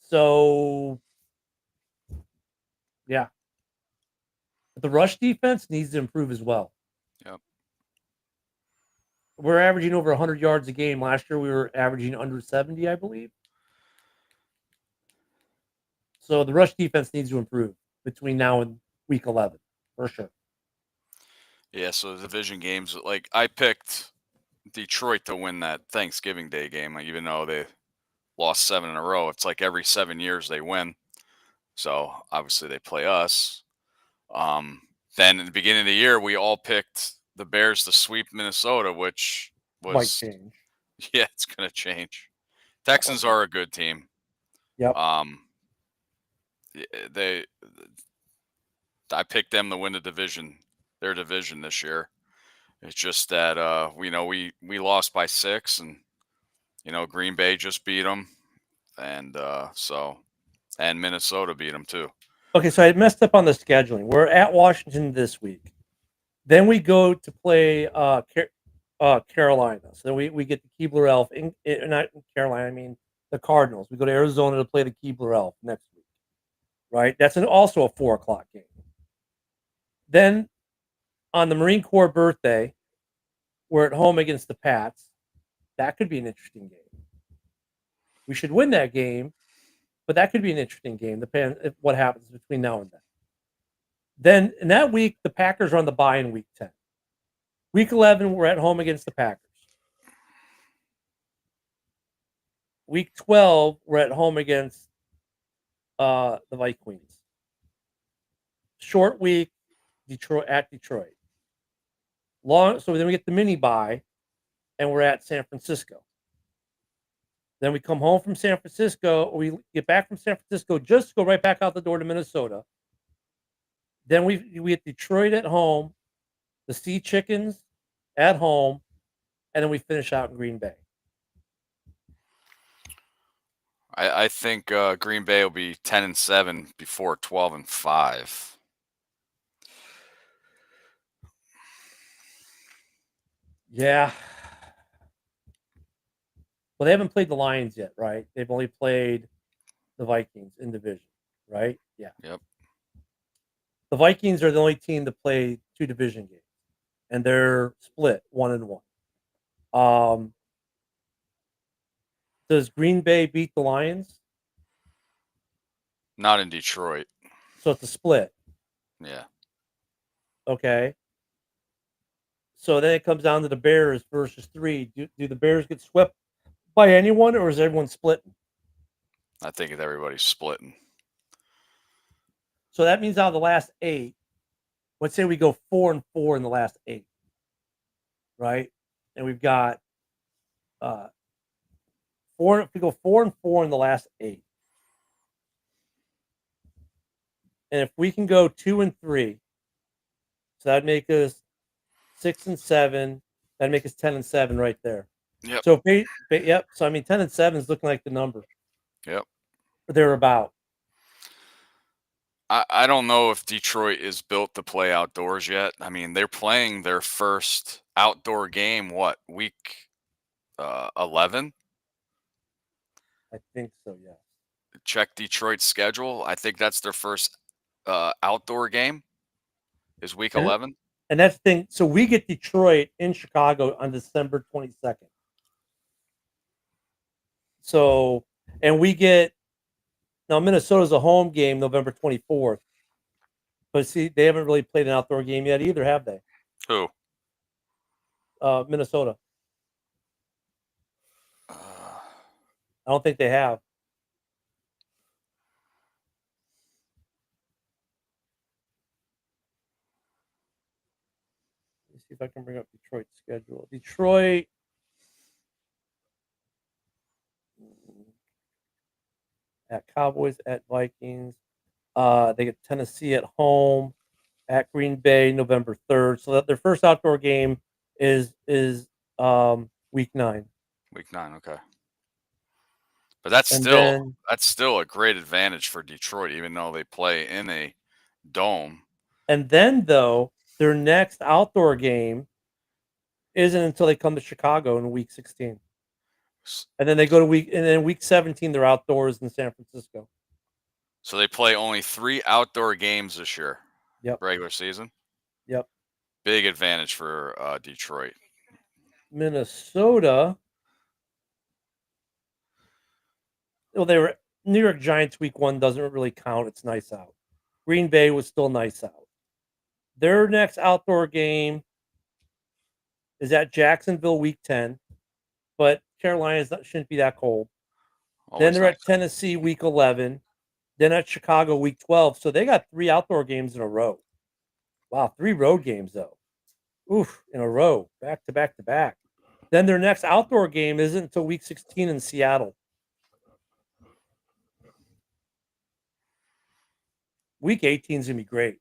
So, yeah. But the rush defense needs to improve as well. Yep. We're averaging over 100 yards a game. Last year, we were averaging under 70, I believe. So the rush defense needs to improve between now and week 11, for sure. Yeah, so the division games, like I picked Detroit to win that Thanksgiving Day game, even though they lost 7 in a row. It's like every 7 years they win. So obviously they play us. Then in the beginning of the year, we all picked the Bears to sweep Minnesota, which was might change. Yeah, it's going to change. Texans are a good team. Yep. I picked them to win their division this year. It's just that we lost by 6, and Green Bay just beat them, and and Minnesota beat them too. Okay, so I messed up on the scheduling. We're at Washington this week. Then we go to play Carolina. So then we get the Keebler Elf not in Carolina. I mean the Cardinals. We go to Arizona to play the Keebler Elf next week. Right? That's also a 4:00 game. Then on the Marine Corps birthday, we're at home against the Pats. That could be an interesting game. We should win that game, but that could be an interesting game, depending on what happens between now and then. Then in that week, the Packers are on the bye in week 10. Week 11, we're at home against the Packers. Week 12, we're at home against the Vikings. Short week, Detroit. So then we get the mini bye, and we're at San Francisco. Then we come home from San Francisco. We get back from San Francisco, just go right back out the door to Minnesota. Then we get Detroit at home, the Sea Chickens at home, and then we finish out in Green Bay. I think Green Bay will be 10-7 before 12-5. Yeah. Well, they haven't played the Lions yet, right? They've only played the Vikings in division, right? Yeah. Yep. The Vikings are the only team to play 2 division games, and they're split 1-1. Does Green Bay beat the Lions? Not in Detroit. So it's a split. Yeah. Okay. So then it comes down to the Bears versus 3. Do the Bears get swept by anyone, or is everyone splitting? I think everybody's splitting. So that means out of the last 8, let's say we go 4-4 in the last 8, right? And we've got 4. If we go 4-4 in the last 8, and if we can go 2-3, so that'd make us 6-7. That'd make us 10-7 right there. Yep. So yep. So I mean, 10-7 is looking like the number. Yep. They're about. I don't know if Detroit is built to play outdoors yet. I mean, they're playing their first outdoor game, week 11? I think so, yeah. Check Detroit's schedule. I think that's their first outdoor game is week 11. And that's the thing. So we get Detroit in Chicago on December 22nd. So, and we get, now Minnesota's a home game November 24th. But see, they haven't really played an outdoor game yet either, have they? Who? Minnesota. I don't think they have. Let me see if I can bring up Detroit's schedule. Detroit. At Cowboys, at Vikings. They get Tennessee at home, at Green Bay, November 3rd. So that their first outdoor game is week 9. Week 9, okay. But that's still a great advantage for Detroit, even though they play in a dome. And then though, their next outdoor game isn't until they come to Chicago in week 16. And then they go to week 17 they're outdoors in San Francisco. So they play only 3 outdoor games this year. Yep. Regular season. Yep. Big advantage for Detroit. Minnesota. Well, they were New York Giants week 1 doesn't really count. It's nice out. Green Bay was still nice out. Their next outdoor game is at Jacksonville week 10, but Carolina shouldn't be that cold. Then they're at Tennessee week 11, then at Chicago week 12. So they got 3 outdoor games in a row. Wow, 3 road games though. Oof, in a row, back to back to back. Then their next outdoor game isn't until week 16 in Seattle. Week 18 is gonna be great.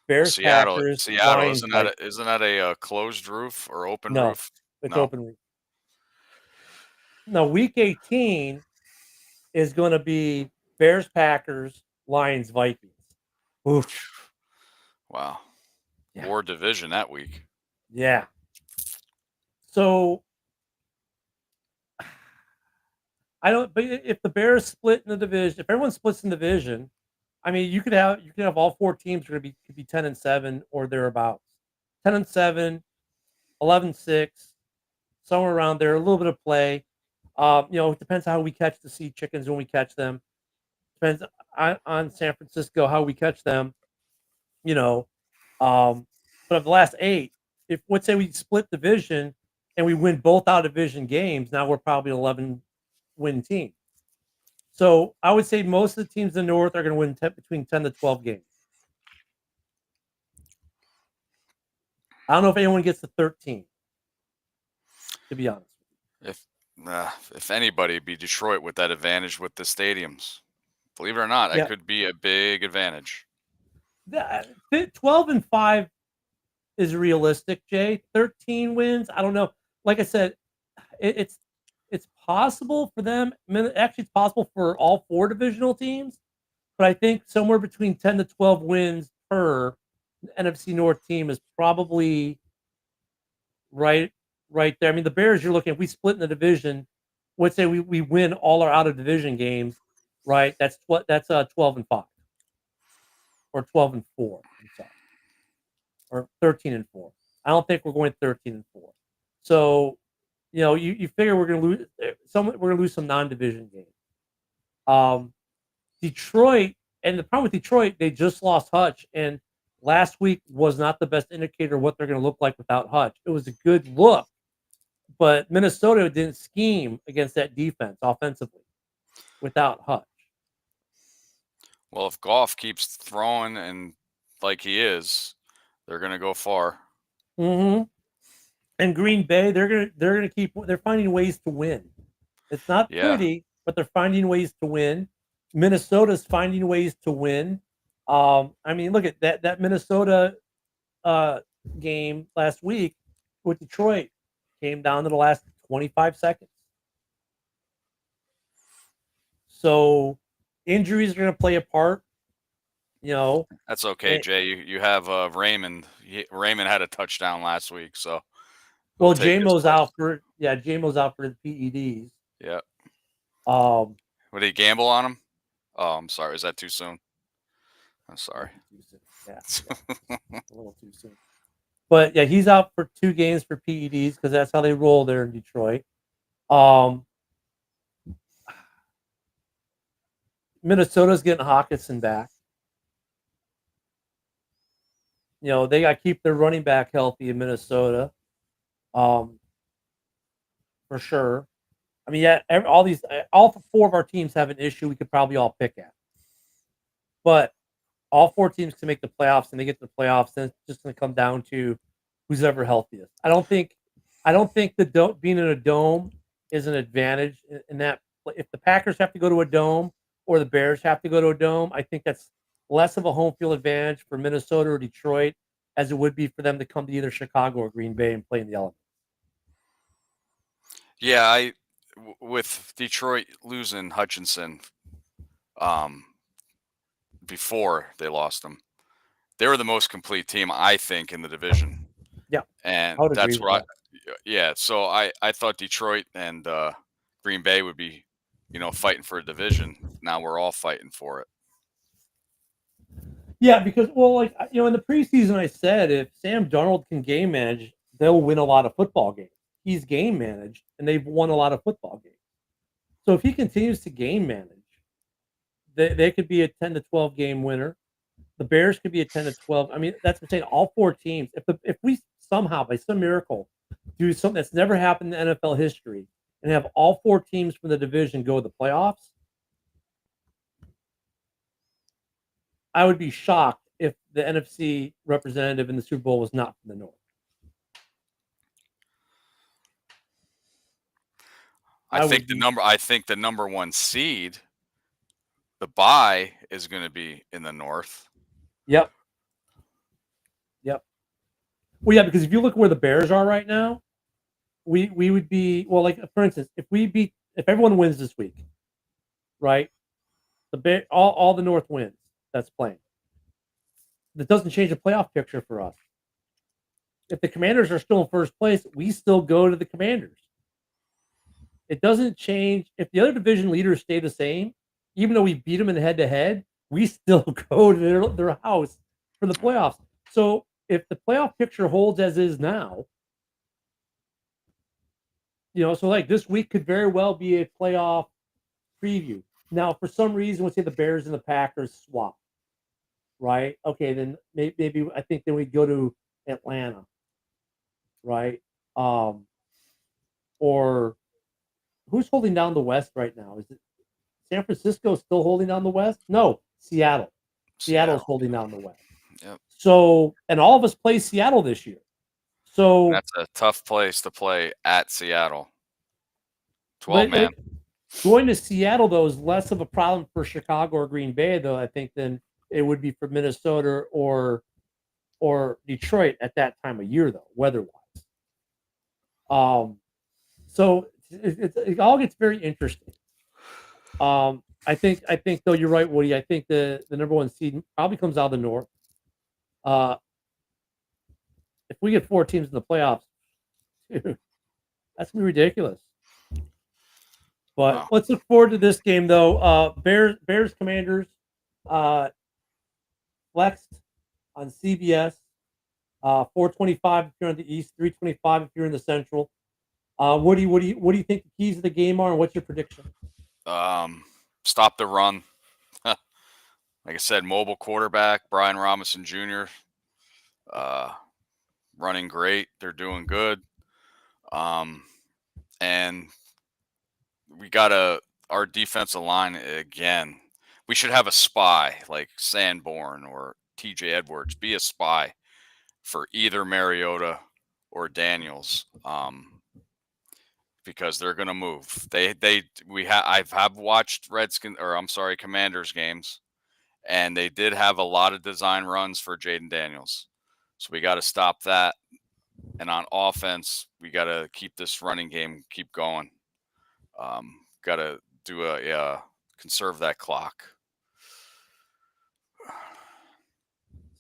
Bears, Packers, Lions, isn't that a closed roof or open no, roof? It's No. open roof. No, week 18 is going to be Bears, Packers, Lions, Vikings. Oof. Wow. Yeah. War division that week. Yeah. So I don't. But if the Bears split in the division, if everyone splits in the division, I mean, you could have all four teams are going to be could be 10-7 or thereabouts. 10-7, 11-6, somewhere around there. A little bit of play. It depends how we catch the sea chickens when we catch them. Depends on San Francisco how we catch them. You know, but of the last 8, if let's say we split division and we win both out of division games, now we're probably an 11-win team. So I would say most of the teams in the North are going to win between 10 to 12 games. I don't know if anyone gets to 13, to be honest. If anybody, it'd be Detroit with that advantage with the stadiums. Believe it or not, that could be a big advantage. 12-5 is realistic, Jay. 13 wins, I don't know. Like I said, it's possible for them. Actually, it's possible for all 4 divisional teams, but I think somewhere between 10 to 12 wins per NFC North team is probably right there. I mean, the Bears, you're looking at, we split in the division. Let's say we win all our out of division games, right? That's 12-5 or 12-4. I'm sorry, or 13-4. I don't think we're going 13-4. So, you figure we're going to lose some. We're going to lose some non-division games. Detroit, and the problem with Detroit, they just lost Hutch, and last week was not the best indicator of what they're going to look like without Hutch. It was a good look, but Minnesota didn't scheme against that defense offensively without Hutch. Well, if Goff keeps throwing and like he is, they're going to go far. Mm-hmm. And Green Bay, they're finding ways to win. It's not pretty, but they're finding ways to win. Minnesota's finding ways to win. I mean, look at that Minnesota game last week with Detroit came down to the last 25 seconds. So injuries are going to play a part. That's okay, Jay. You have Raymond. Raymond had a touchdown last week, so. Well, JMO's out for the PEDs. Yeah. Would he gamble on him? Oh, I'm sorry. Is that too soon? I'm sorry. Yeah, a little too soon. But yeah, he's out for 2 games for PEDs because that's how they roll there in Detroit. Minnesota's getting Hawkinson back. They got to keep their running back healthy in Minnesota. For sure. I mean, yeah, all 4 of our teams have an issue we could probably all pick at. But all 4 teams can make the playoffs, and they get to the playoffs, and it's just going to come down to who's ever healthiest. I don't think being in a dome is an advantage in that. If the Packers have to go to a dome or the Bears have to go to a dome, I think that's less of a home field advantage for Minnesota or Detroit as it would be for them to come to either Chicago or Green Bay and play in the elements. Yeah, with Detroit losing Hutchinson before they lost him, they were the most complete team, I think, in the division. Yeah, and that's where so I thought Detroit and Green Bay would be, fighting for a division. Now we're all fighting for it. Yeah, because in the preseason I said if Sam Darnold can game manage, they'll win a lot of football games. He's game managed, and they've won a lot of football games. So if he continues to game manage, they could be a 10 to 12 game winner. The Bears could be a 10 to 12. I mean, that's what I'm saying. All 4 teams. If we somehow, by some miracle, do something that's never happened in NFL history and have all 4 teams from the division go to the playoffs, I would be shocked if the NFC representative in the Super Bowl was not from the North. I think the number 1 seed, the bye, is going to be in the North. Yep. Well, yeah, because if you look where the Bears are right now, we would be, well, like for instance, if everyone wins this week, right? All the North wins that's playing. That doesn't change the playoff picture for us. If the Commanders are still in first place, we still go to the Commanders. It doesn't change if the other division leaders stay the same. Even though we beat them in head-to-head, we still go to their house for the playoffs. So if the playoff picture holds as is now, so like this week could very well be a playoff preview. Now, for some reason, let's say the Bears and the Packers swap, right? Okay, then maybe I think then we go to Atlanta, right? Or who's holding down the West right now? Is it San Francisco still holding down the West? No, Seattle. Seattle's holding down the West. Yep. So, and all of us play Seattle this year. So And that's a tough place to play at Seattle. 12 man. Going to Seattle, though, is less of a problem for Chicago or Green Bay, though, I think, than it would be for Minnesota or Detroit at that time of year, though, weather-wise. So it all gets very interesting. I think though you're right, Woody. I think the number one seed probably comes out of the North. If we get 4 teams in the playoffs, dude, that's gonna be ridiculous. But Wow. let's look forward to this game, though. Bears Commanders, flexed on CBS. 4:25 if you're in the East, 3:25 if you're in the Central. What do you think the keys of the game are, and what's your prediction? Stop the run. Like I said, mobile quarterback, Brian Robinson Jr. Running great. They're doing good. And we got our defensive line again. We should have a spy like Sanborn or TJ Edwards. Be a spy for either Mariota or Daniels. Because they're going to move. I've watched Commanders games, and they did have a lot of design runs for Jaden Daniels. So we got to stop that. And on offense, we got to keep this running game keep going. Got to do conserve that clock.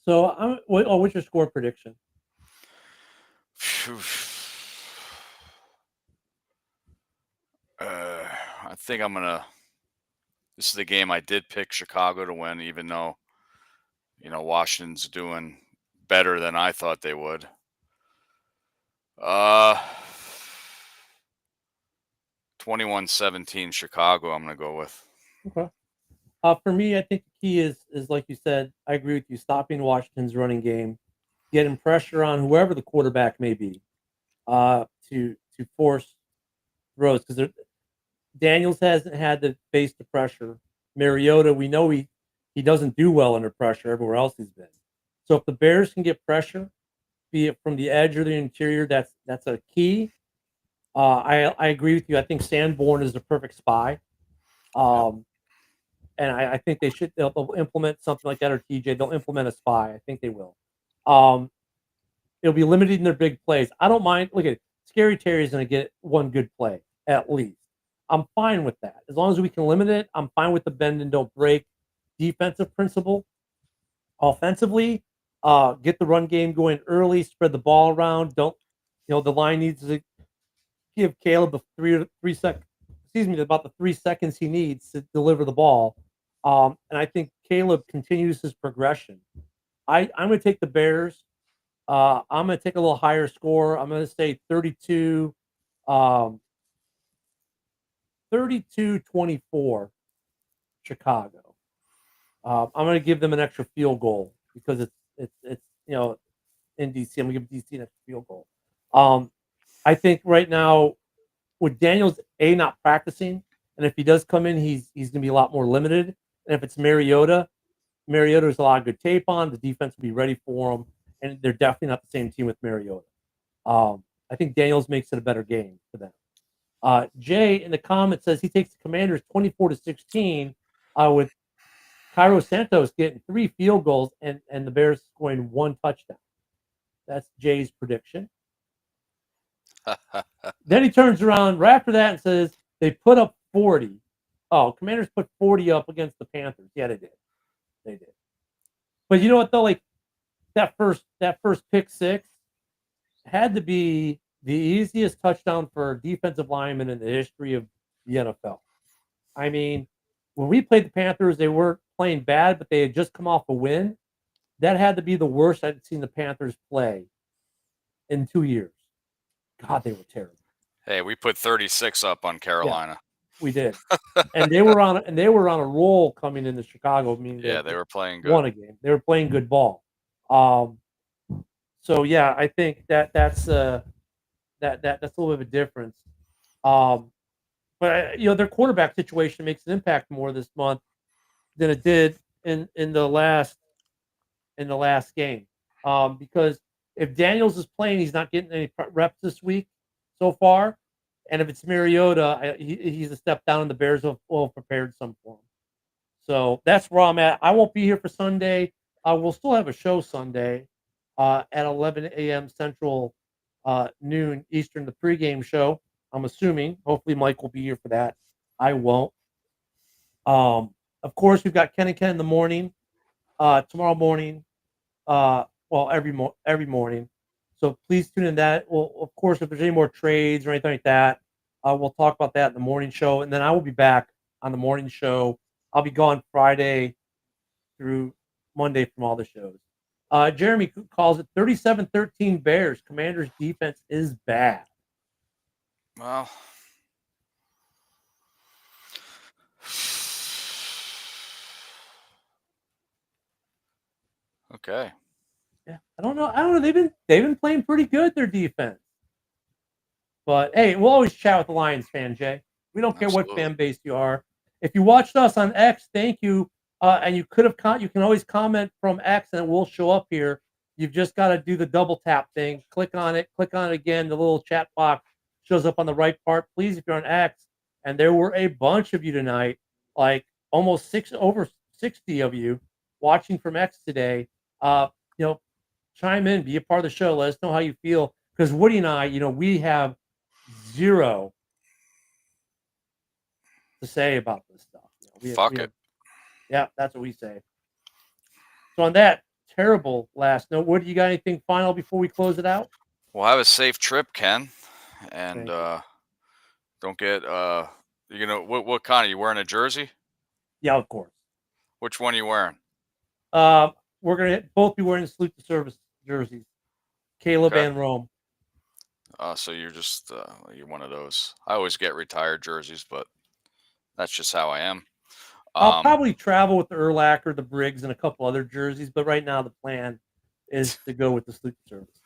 So, what's your score prediction? I think I'm gonna. This is the game I did pick Chicago to win, even though Washington's doing better than I thought they would. 21-17 Chicago. I'm gonna go with. Okay. For me, I think the key is like you said. I agree with you. Stopping Washington's running game, getting pressure on whoever the quarterback may be, to force throws, because Daniels hasn't had to face the pressure. Mariota, we know he doesn't do well under pressure everywhere else he's been. So if the Bears can get pressure, be it from the edge or the interior, that's a key. I agree with you. I think Sanborn is the perfect spy. And I think they'll implement something like that, or TJ. They'll implement a spy. I think they will. It'll be limited in their big plays. I don't mind. Look at Scary Terry's going to get one good play at least. I'm fine with that. As long as we can limit it, I'm fine with the bend and don't break defensive principle. Offensively, get the run game going early, spread the ball around. Don't, the line needs to give Caleb the about the 3 seconds he needs to deliver the ball. And I think Caleb continues his progression. I'm going to take the Bears. I'm going to take a little higher score. I'm going to say 32-24 Chicago. I'm going to give them an extra field goal because it's in DC. I'm going to give DC an extra field goal. I think right now with Daniels not practicing, and if he does come in, he's going to be a lot more limited. And if it's Mariota has a lot of good tape on. The defense will be ready for him, and they're definitely not the same team with Mariota. I think Daniels makes it a better game for them. Jay in the comments says he takes the Commanders 24-16 with Cairo Santos getting 3 field goals and the Bears scoring 1 touchdown. That's Jay's prediction. Then he turns around right after that and says they put up 40. Oh, Commanders put 40 up against the Panthers. Yeah, they did. They did. But you know what though? Like that first pick six had to be the easiest touchdown for a defensive lineman in the history of the NFL. I mean, when we played the Panthers, they weren't playing bad, but they had just come off a win. That had to be the worst I'd seen the Panthers play in 2 years. God, they were terrible. Hey, we put 36 up on Carolina. We did, and they were on a roll coming into Chicago. I mean, They were playing good. Won a game. They were playing good ball. So yeah, I think that's a little bit of a difference. But their quarterback situation makes an impact more this month than it did in the last game. Because if Daniels is playing, he's not getting any reps this week so far. And if it's Mariota, he's a step down, and the Bears will have prepared some for him. So that's where I'm at. I won't be here for Sunday. We'll still have a show Sunday at 11 a.m. Central, noon Eastern, the pregame show. I'm assuming. Hopefully Mike will be here for that. I won't. Of course, we've got Ken and Ken in the morning. Tomorrow morning. Every morning. So please tune in that. Well, of course, if there's any more trades or anything like that, we'll talk about that in the morning show. And then I will be back on the morning show. I'll be gone Friday through Monday from all the shows. Jeremy calls it 37-13 Bears. Commanders' defense is bad. Well, okay. Yeah, I don't know. They've been playing pretty good, their defense. But hey, we'll always chat with the Lions fan, Jay. We don't care what fan base you are. If you watched us on X, thank you. And you can always comment from X, and it will show up here. You've just got to do the double tap thing. Click on it again. The little chat box shows up on the right part. Please, if you're on X, and there were a bunch of you tonight, like almost over 60 of you watching from X today. Chime in, be a part of the show. Let us know how you feel. Because Woody and I, we have zero to say about this stuff. Fuck it. Yeah, that's what we say. So on that terrible last note, Woody, you got anything final before we close it out? Well, have a safe trip, Ken. And don't get what kind are you wearing, a jersey? Yeah, of course. Which one are you wearing? We're going to both be wearing Salute the Service jerseys. Caleb and Rome. So you're just you're one of those. I always get retired jerseys, but that's just how I am. I'll probably travel with the Urlacher, the Briggs, and a couple other jerseys, but right now the plan is to go with the Salute the Service.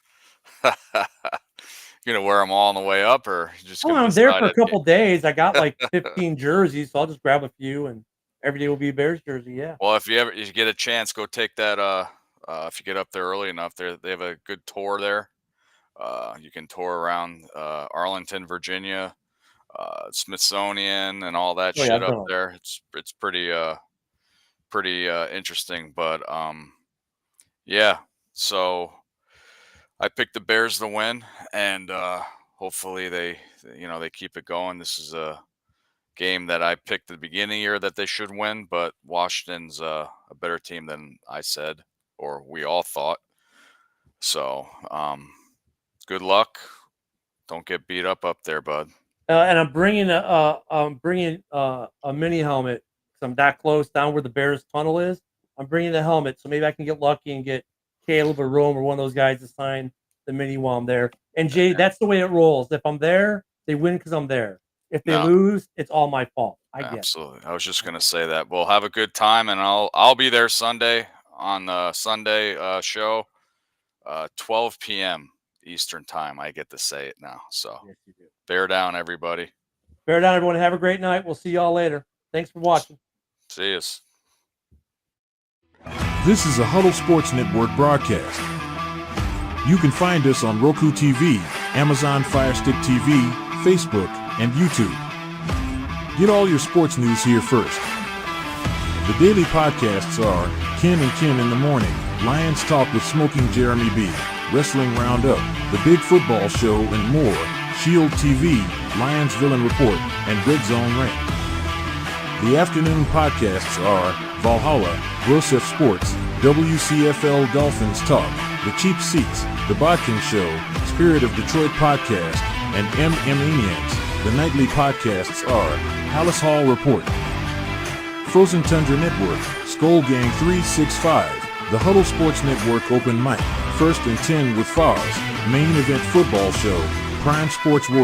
You gonna wear them all on the way up, or just? I'm there for a couple days. I got like 15 jerseys, so I'll just grab a few, and every day will be a Bears jersey. Yeah. Well, if you get a chance, go take that. If you get up there early enough, they have a good tour there. You can tour around Arlington, Virginia, Smithsonian, and all that shit up there. It's pretty interesting. But yeah. So I picked the Bears to win, and hopefully they keep it going. This is a game that I picked at the beginning of the year that they should win, but Washington's a better team than I said, or we all thought. So good luck. Don't get beat up there, bud. And I'm bringing a mini helmet because I'm that close down where the Bears tunnel is. I'm bringing the helmet, so maybe I can get lucky and get Caleb or Rome or one of those guys to sign the mini while I'm there. And Jay, that's the way it rolls. If I'm there, they win because I'm there. If they lose, it's all my fault. I get absolutely. I was just gonna say that. Well, have a good time, and I'll be there Sunday on the Sunday show, 12 p.m. Eastern time. I get to say it now. So yes, you do. Bear down, everybody. Bear down, everyone. Have a great night. We'll see y'all later. Thanks for watching. See us. This is a Huddle Sports Network broadcast. You can find us on Roku TV, Amazon Fire Stick TV, Facebook, and YouTube. Get all your sports news here first. The daily podcasts are Ken and Ken in the Morning, Lions Talk with Smoking Jeremy B, Wrestling Roundup, The Big Football Show, and more Shield TV, Lions Villain Report, and Red Zone Rant. The afternoon podcasts are Valhalla, Grosef Sports, WCFL Dolphins Talk, The Cheap Seats, The Bodkin Show, Spirit of Detroit Podcast, and Maniacs. The nightly podcasts are Halas Hall Report, Frozen Tundra Network, Skull Gang 365, The Huddle Sports Network Open Mic, First and 10 with Foz, Main Event Football Show, Prime Sports World.